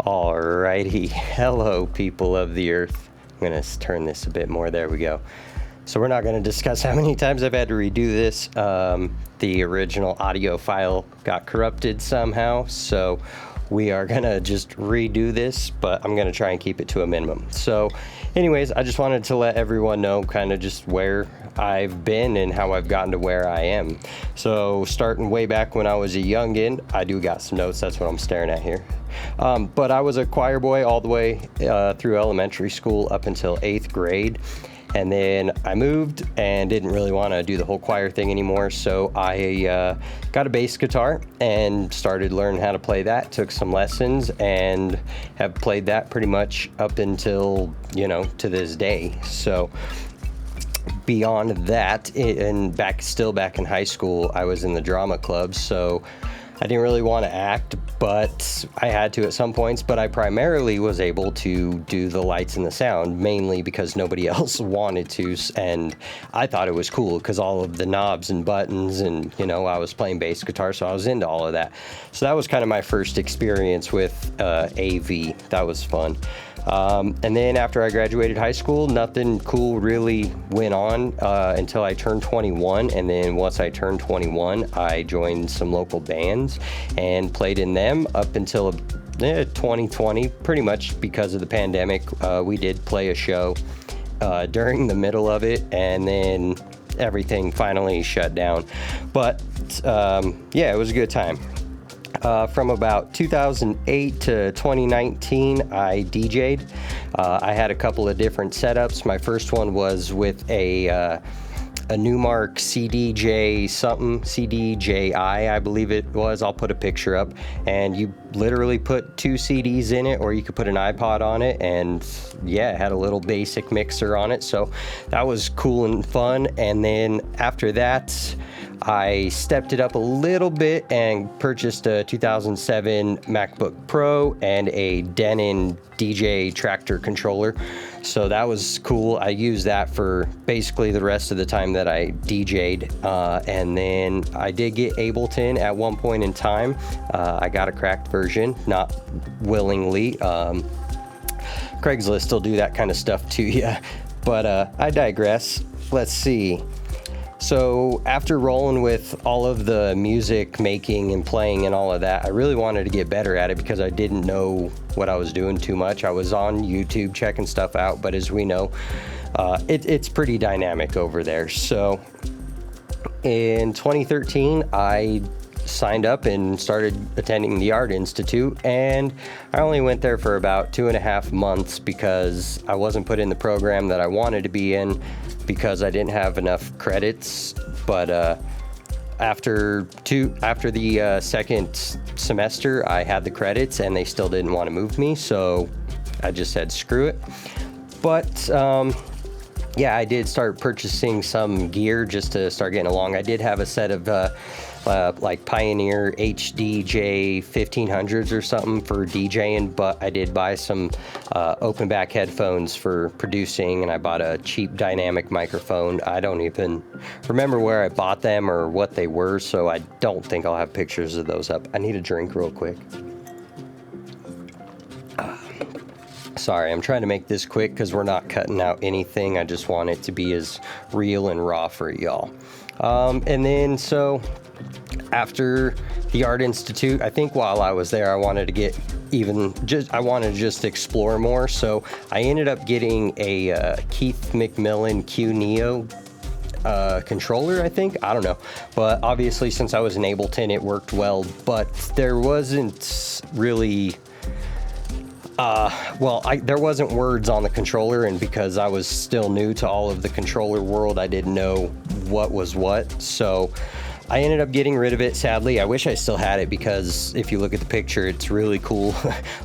Alrighty, hello people of the earth. I'm going to turn this a bit more, there we go. So we're not going to discuss how many times I've had to redo this. The original audio file got corrupted somehow, so we are going to just redo this, but I'm going to try and keep it to a minimum. So anyways, I just wanted to let everyone know kind of just where I've been and how I've gotten to where I am. So starting way back when I was a youngin', I do got some notes, that's what I'm staring at here. But I was a choir boy all the way through elementary school up until 8th grade. And then I moved and didn't really want to do the whole choir thing anymore. So I got a bass guitar and started learning how to play that. Took some lessons and have played that pretty much up until, to this day. So beyond that, and still back in high school, I was in the drama club. So I didn't really want to act, but I had to at some points. But I primarily was able to do the lights and the sound, mainly because nobody else wanted to. And I thought it was cool because all of the knobs and buttons and, I was playing bass guitar, so I was into all of that. So that was kind of my first experience with AV. That was fun. And then after I graduated high school, nothing cool really went on until I turned 21. And then once I turned 21, I joined some local bands and played in them up until 2020, pretty much because of the pandemic. We did play a show during the middle of it, and then everything finally shut down. But it was a good time. From about 2008 to 2019, I DJ'd. I had a couple of different setups. My first one was with a Newmark CDJ something, CDJI, I believe it was. I'll put a picture up. And you literally put 2 CDs in it, or you could put an iPod on it. And it had a little basic mixer on it. So that was cool and fun. And then after that, I stepped it up a little bit and purchased a 2007 MacBook Pro and a Denon DJ tractor controller. So that was cool. I used that for basically the rest of the time that I DJ'd. And then I did get Ableton at one point in time. I got a cracked version, not willingly. Craigslist will do that kind of stuff to you. But I digress. Let's see. So after rolling with all of the music making and playing and all of that, I really wanted to get better at it because I didn't know what I was doing too much. I was on YouTube checking stuff out, but as we know, it's pretty dynamic over there. So in 2013, I signed up and started attending the Art Institute, and I only went there for about 2.5 months because I wasn't put in the program that I wanted to be in because I didn't have enough credits. But after the second semester, I had the credits and they still didn't want to move me, so I just said screw it. But I did start purchasing some gear just to start getting along. I did have a set of like Pioneer HDJ 1500s or something for DJing, but I did buy some open back headphones for producing, and I bought a cheap dynamic microphone. I don't even remember where I bought them or what they were, so I don't think I'll have pictures of those up. I need a drink real quick. Sorry, I'm trying to make this quick because we're not cutting out anything. I just want it to be as real and raw for y'all. And then so after the Art Institute, I think while I was there, I wanted to just explore more. So I ended up getting a Keith McMillan Q Neo controller, I think. I don't know. But obviously, since I was in Ableton, it worked well. But there wasn't really... there wasn't words on the controller, and because I was still new to all of the controller world, I didn't know what was what. So I ended up getting rid of it, sadly. I wish I still had it because if you look at the picture, it's really cool.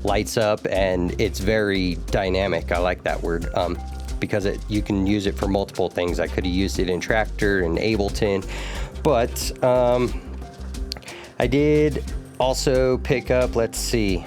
Lights up, and it's very dynamic. I like that word because you can use it for multiple things. I could have used it in Tractor and Ableton, but I did also pick up, let's see,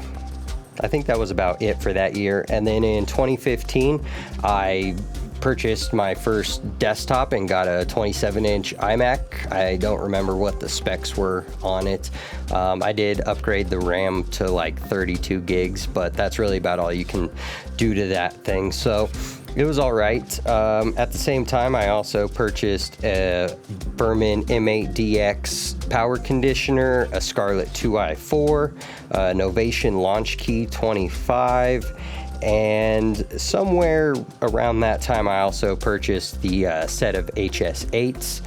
I think that was about it for that year. And then in 2015, I purchased my first desktop and got a 27-inch iMac. I don't remember what the specs were on it. I did upgrade the RAM to like 32 gigs, but that's really about all you can do to that thing. So it was all right. At the same time, I also purchased a Berman M8DX power conditioner, a Scarlett 2i4, an Novation Launch Key 25, and somewhere around that time, I also purchased the set of HS8s.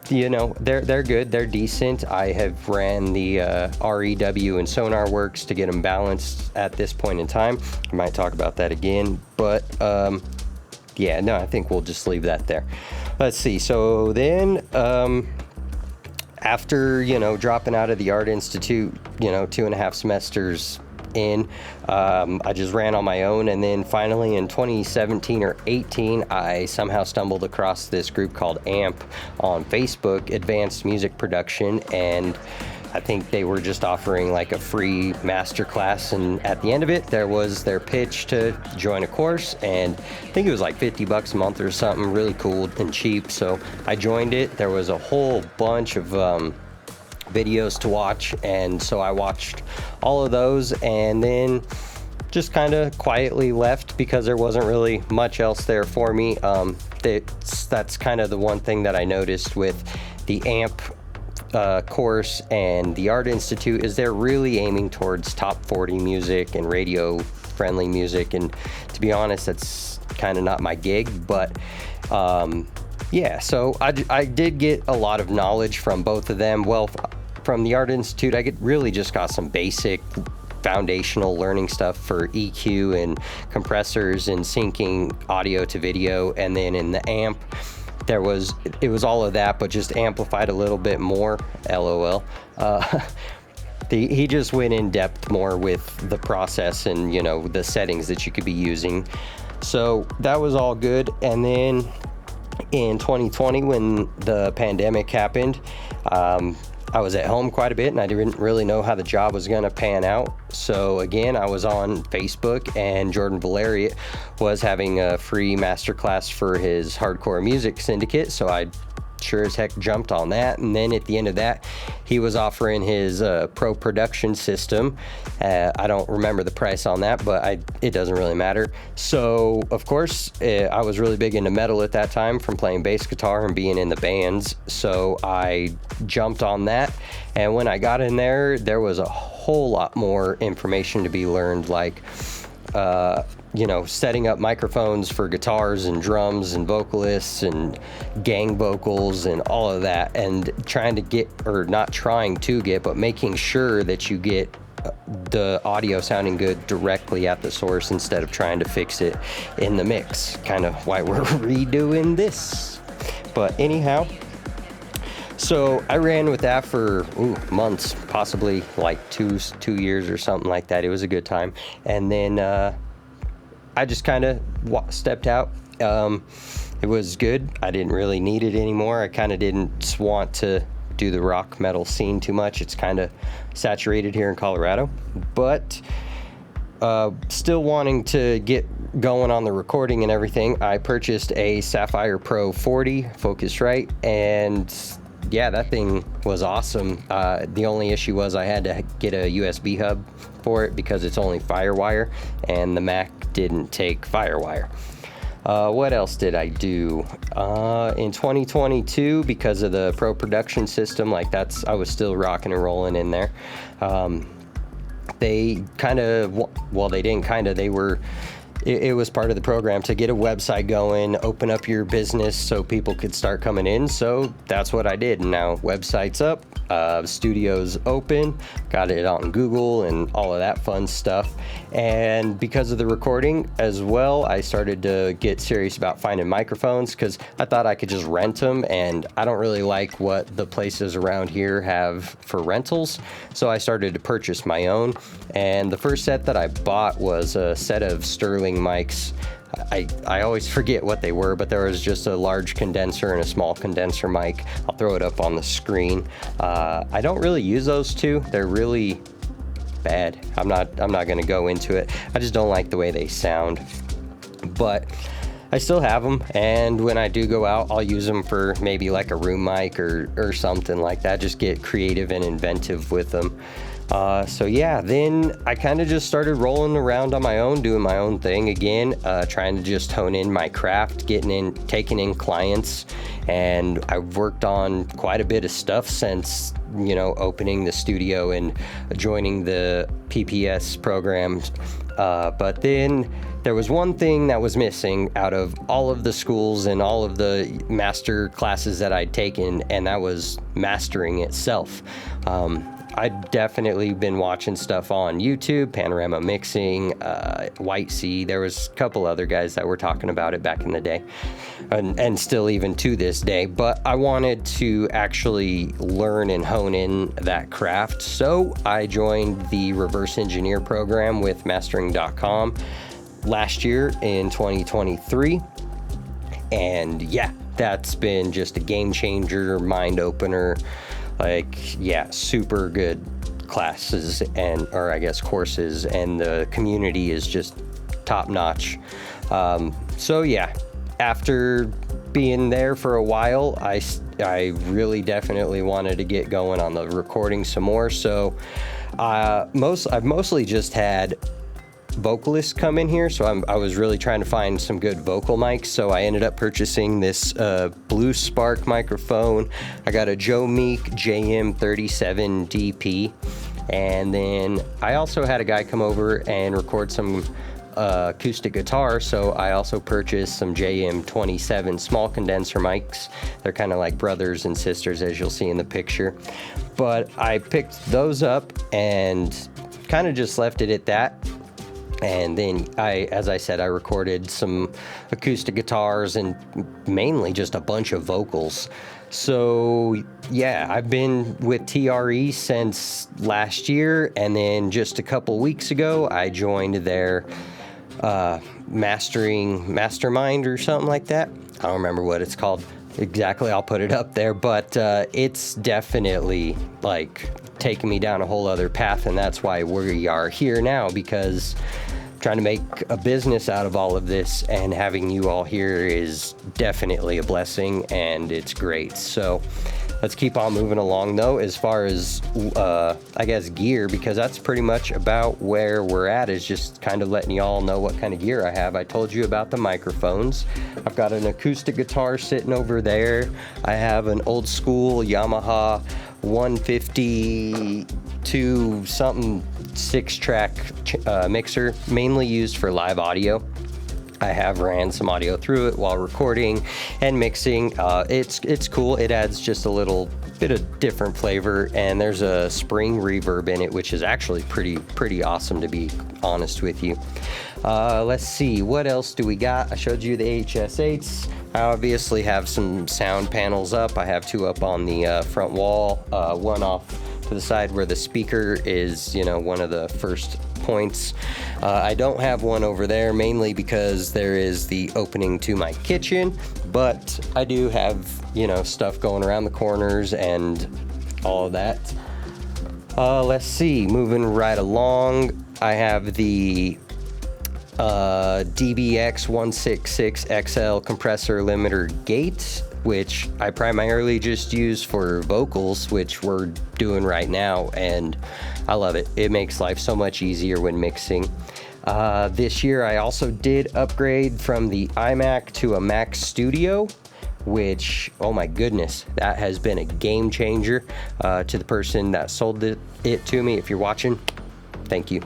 You know, they're good, they're decent. I have ran the REW and SonarWorks to get them balanced at this point in time. I might talk about that again, but yeah, no, I think we'll just leave that there. Let's see. So then, after, you know, dropping out of the Art Institute, you know, 2.5 semesters in, I just ran on my own, and then finally in 2017 or 18, I somehow stumbled across this group called AMP on Facebook, Advanced Music Production, and I think they were just offering like a free masterclass, and at the end of it, there was their pitch to join a course, and I think it was like $50 a month or something, really cool and cheap. So I joined it. There was a whole bunch of videos to watch, and so I watched all of those, and then just kind of quietly left because there wasn't really much else there for me. That's kind of the one thing that I noticed with the AMP course and the Art Institute is they're really aiming towards top 40 music and radio friendly music, and to be honest, that's kind of not my gig. But yeah, so I did get a lot of knowledge from both of them. Well, from the Art Institute, I really just got some basic foundational learning stuff for EQ and compressors and syncing audio to video, and then in the AMP, it was all of that, but just amplified a little bit more. LOL. He just went in depth more with the process and, you know, the settings that you could be using. So that was all good. And then in 2020, when the pandemic happened, I was at home quite a bit, and I didn't really know how the job was going to pan out. So again, I was on Facebook, and Jordan Valeriot was having a free masterclass for his Hardcore Music Syndicate, so I sure as heck jumped on that. And then at the end of that, he was offering his pro production system. I don't remember the price on that, but it doesn't really matter. So of course, I was really big into metal at that time from playing bass guitar and being in the bands, so I jumped on that. And when I got in there, there was a whole lot more information to be learned, like you know, setting up microphones for guitars and drums and vocalists and gang vocals and all of that, and but making sure that you get the audio sounding good directly at the source instead of trying to fix it in the mix. Kind of why we're redoing this. But anyhow, so I ran with that for months, possibly like two years or something like that. It was a good time. And then I just kind of stepped out. It was good. I didn't really need it anymore. I kind of didn't want to do the rock metal scene too much. It's kind of saturated here in Colorado. But still wanting to get going on the recording and everything, I purchased a Sapphire Pro 40 Focusrite, and yeah, that thing was awesome. The only issue was I had to get a USB hub for it because it's only FireWire, and the Mac didn't take FireWire. What else did I do? In 2022, because of the Pro Production system, I was still rocking and rolling in there. They it was part of the program to get a website going, open up your business so people could start coming in. So that's what I did. Now website's up, studio's open, got it on Google and all of that fun stuff. And because of the recording as well, I started to get serious about finding microphones because I thought I could just rent them, and I don't really like what the places around here have for rentals. So I started to purchase my own, and the first set that I bought was a set of Sterling mics. I always forget what they were, but there was just a large condenser and a small condenser mic. I'll throw it up on the screen. I don't really use those two. They're really bad. I'm not going to go into it. I just don't like the way they sound. But I still have them, and when I do go out, I'll use them for maybe like a room mic or something like that. Just get creative and inventive with them. So yeah, then I kind of just started rolling around on my own, doing my own thing again, trying to just hone in my craft, taking in clients, and I've worked on quite a bit of stuff since, opening the studio and joining the PPS programs. But then there was one thing that was missing out of all of the schools and all of the master classes that I'd taken, and that was mastering itself. I'd definitely been watching stuff on YouTube, Panorama Mixing, White Sea. There was a couple other guys that were talking about it back in the day, and still even to this day. But I wanted to actually learn and hone in that craft. So I joined the reverse engineer program with mastering.com last year in 2023. And yeah, that's been just a game changer, mind opener. Super good classes courses, and the community is just top notch. So yeah, after being there for a while, I really definitely wanted to get going on the recording some more. So I've mostly just had vocalists come in here, so I was really trying to find some good vocal mics. So I ended up purchasing this Blue Spark microphone. I got a Joe Meek JM37 DP, and then I also had a guy come over and record some acoustic guitar, so I also purchased some JM27 small condenser mics. They're kind of like brothers and sisters, as you'll see in the picture. But I picked those up and kind of just left it at that. And then as I said, I recorded some acoustic guitars and mainly just a bunch of vocals. So yeah, I've been with TRE since last year, and then just a couple weeks ago, I joined their mastering mastermind or something like that. I don't remember what it's called exactly. I'll put it up there, but it's definitely like taking me down a whole other path, and that's why we are here now, because trying to make a business out of all of this, and having you all here is definitely a blessing, and it's great. So let's keep on moving along, though, as far as gear, because that's pretty much about where we're at, is just kind of letting y'all know what kind of gear I have. I told you about the microphones. I've got an acoustic guitar sitting over there. I have an old school Yamaha 152 something 6-track mixer, mainly used for live audio. I have ran some audio through it while recording and mixing. It's cool. It adds just a little bit of different flavor, and there's a spring reverb in it, which is actually pretty awesome, to be honest with you. Let's see, what else do we got? I showed you the HS8s. I obviously have some sound panels up. I have 2 up on the front wall, 1 off to the side where the speaker is, one of the first points. I don't have one over there, mainly because there is the opening to my kitchen, but I do have, stuff going around the corners and all of that. Let's see, moving right along, I have the DBX 166XL compressor limiter gate, which I primarily just use for vocals, which we're doing right now, and I love it. It makes life so much easier when mixing. This year I also did upgrade from the iMac to a Mac Studio, which, oh my goodness, that has been a game changer. To the person that sold it to me, if you're watching, thank you.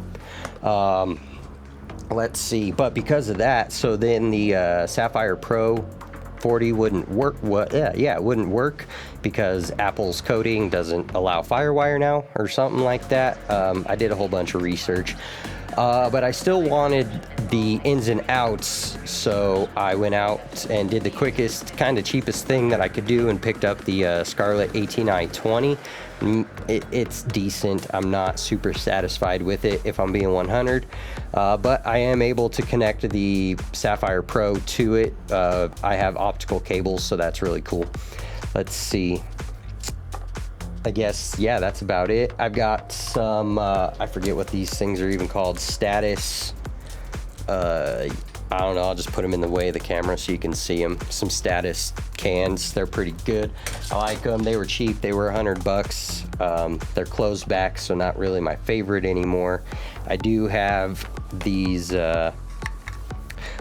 Let's see, but because of that, so then the Sapphire Pro 40 wouldn't work. It wouldn't work because Apple's coding doesn't allow FireWire now or something like that. I did a whole bunch of research, but I still wanted the ins and outs, so I went out and did the quickest, kind of cheapest thing that I could do and picked up the Scarlett 18i20. It's decent. I'm not super satisfied with it, if I'm being 100, but I am able to connect the Sapphire Pro to it. I have optical cables, so that's really cool. Let's see. I guess, yeah, that's about it. I've got some, I forget what these things are even called, status I don't know, I'll just put them in the way of the camera so you can see them. Some Status cans, they're pretty good. I like them. They were cheap. They were $100. They're closed back, so not really my favorite anymore. I do have these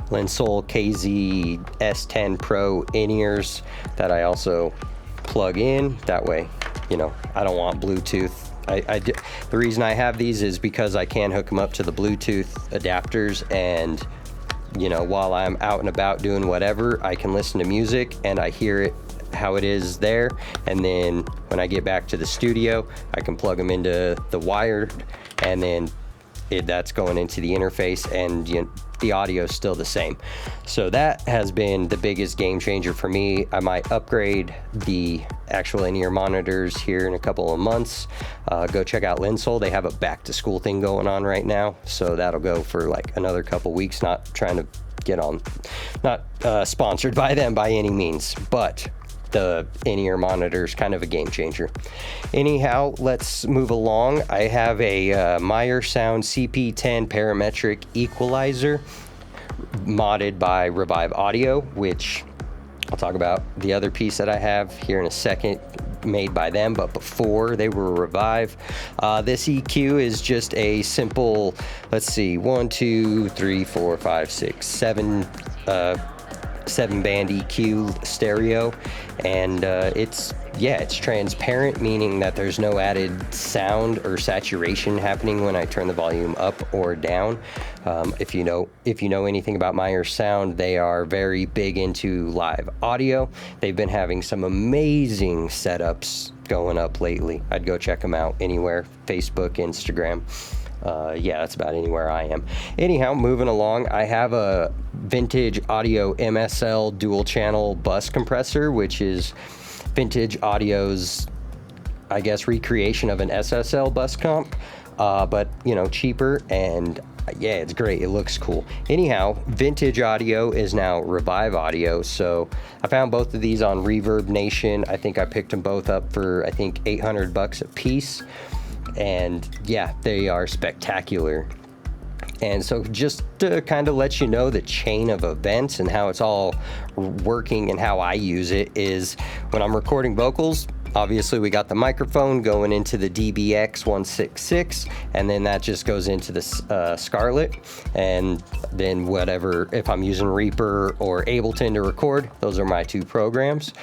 Linsol KZ S10 Pro in-ears that I also plug in. That way, you know, I don't want Bluetooth. The reason I have these is because I can hook them up to the Bluetooth adapters, and you know, while I'm out and about doing whatever, I can listen to music and I hear it how it is there, and then when I get back to the studio, I can plug them into the wired, and then that's going into the interface, and the audio is still the same. So that has been the biggest game changer for me. I might upgrade the actual in-ear monitors here in a couple of months. Go check out Linsol. They have a back to school thing going on right now, so that'll go for like another couple weeks. Not trying to get on, not sponsored by them by any means, but the in-ear monitor is kind of a game changer. Anyhow, let's move along. I have a Meyer Sound CP10 parametric equalizer modded by Revive Audio, which I'll talk about the other piece that I have here in a second, made by them, but before they were Revive. This EQ is just a simple, let's see, 1, 2, 3, 4, 5, 6, 7 7-band EQ stereo, and it's transparent, meaning that there's no added sound or saturation happening when I turn the volume up or down. If you know anything about Meyer Sound, they are very big into live audio. They've been having some amazing setups going up lately. I'd go check them out anywhere, Facebook, Instagram. That's about anywhere I am. Anyhow, moving along, I have a Vintage Audio MSL dual channel bus compressor, which is Vintage Audio's, I guess, recreation of an SSL bus comp, but you know, cheaper, and yeah, it's great. It looks cool. Anyhow, Vintage Audio is now Revive Audio, so I found both of these on Reverb Nation. I think I picked them both up for, I think, $800 a piece. And yeah, they are spectacular. And so just to kind of let you know the chain of events and how it's all working and how I use it is when I'm recording vocals, obviously we got the microphone going into the DBX 166, and then that just goes into the Scarlett, and then whatever, if I'm using Reaper or Ableton to record, those are my two programs.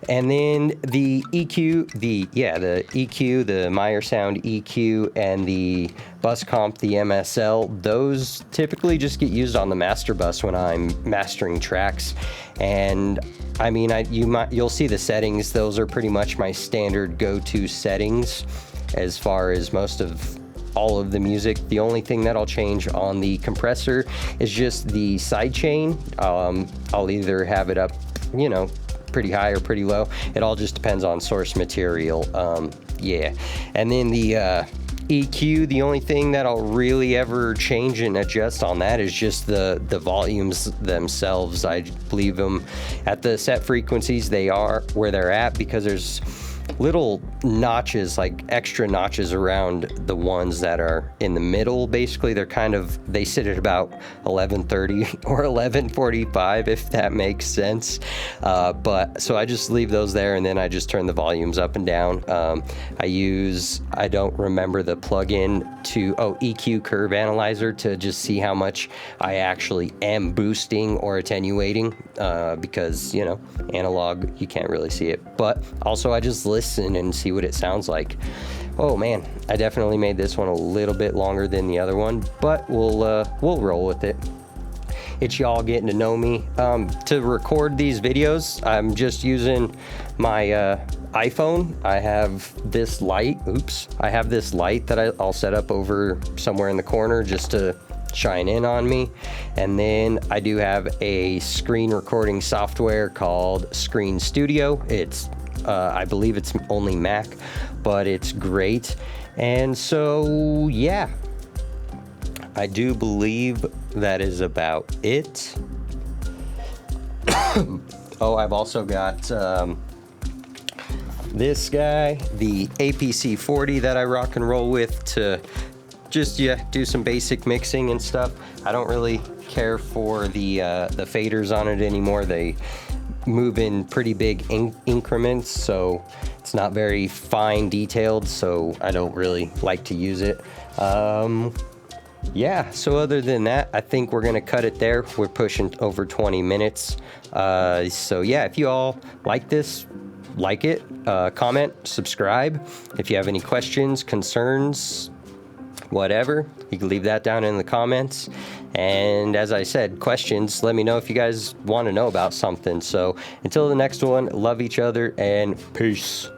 And then the EQ, the EQ, the Meyer Sound EQ, and the bus comp, the MSL, those typically just get used on the master bus when I'm mastering tracks. And I mean, you'll see the settings. Those are pretty much my standard go-to settings as far as most of all of the music. The only thing that I'll change on the compressor is just the side chain. I'll either have it up, you know, pretty high or pretty low. It all just depends on source material. And then the EQ, the only thing that I'll really ever change and adjust on that is just the volumes themselves. I leave them at the set frequencies they are where they're at, because there's little notches, like extra notches around the ones that are in the middle. Basically, they sit at about 1130 or 1145, if that makes sense. But so I just leave those there, and then I just turn the volumes up and down. I don't remember the plugin to EQ Curve Analyzer to just see how much I actually am boosting or attenuating, because you know, analog, you can't really see it. But also I just listen and see what it sounds like. Oh man, I definitely made this one a little bit longer than the other one, but we'll roll with it. It's y'all getting to know me. To record these videos, I'm just using my iPhone. I have this light. I have this light that I'll set up over somewhere in the corner just to shine in on me. And then I do have a screen recording software called Screen Studio. It's I believe it's only Mac, but it's great. And so yeah, I do believe that is about it. I've also got this guy, the APC 40 that I rock and roll with to just do some basic mixing and stuff. I don't really care for the faders on it anymore. They move in pretty big increments, so it's not very fine detailed, so I don't really like to use it. Yeah, so other than that, I think we're gonna cut it there. We're pushing over 20 minutes. So yeah, if you all like this, like it, comment, subscribe. If you have any questions, concerns, whatever, you can leave that down in the comments. And as I said, questions, let me know if you guys want to know about something. So until the next one, love each other and peace.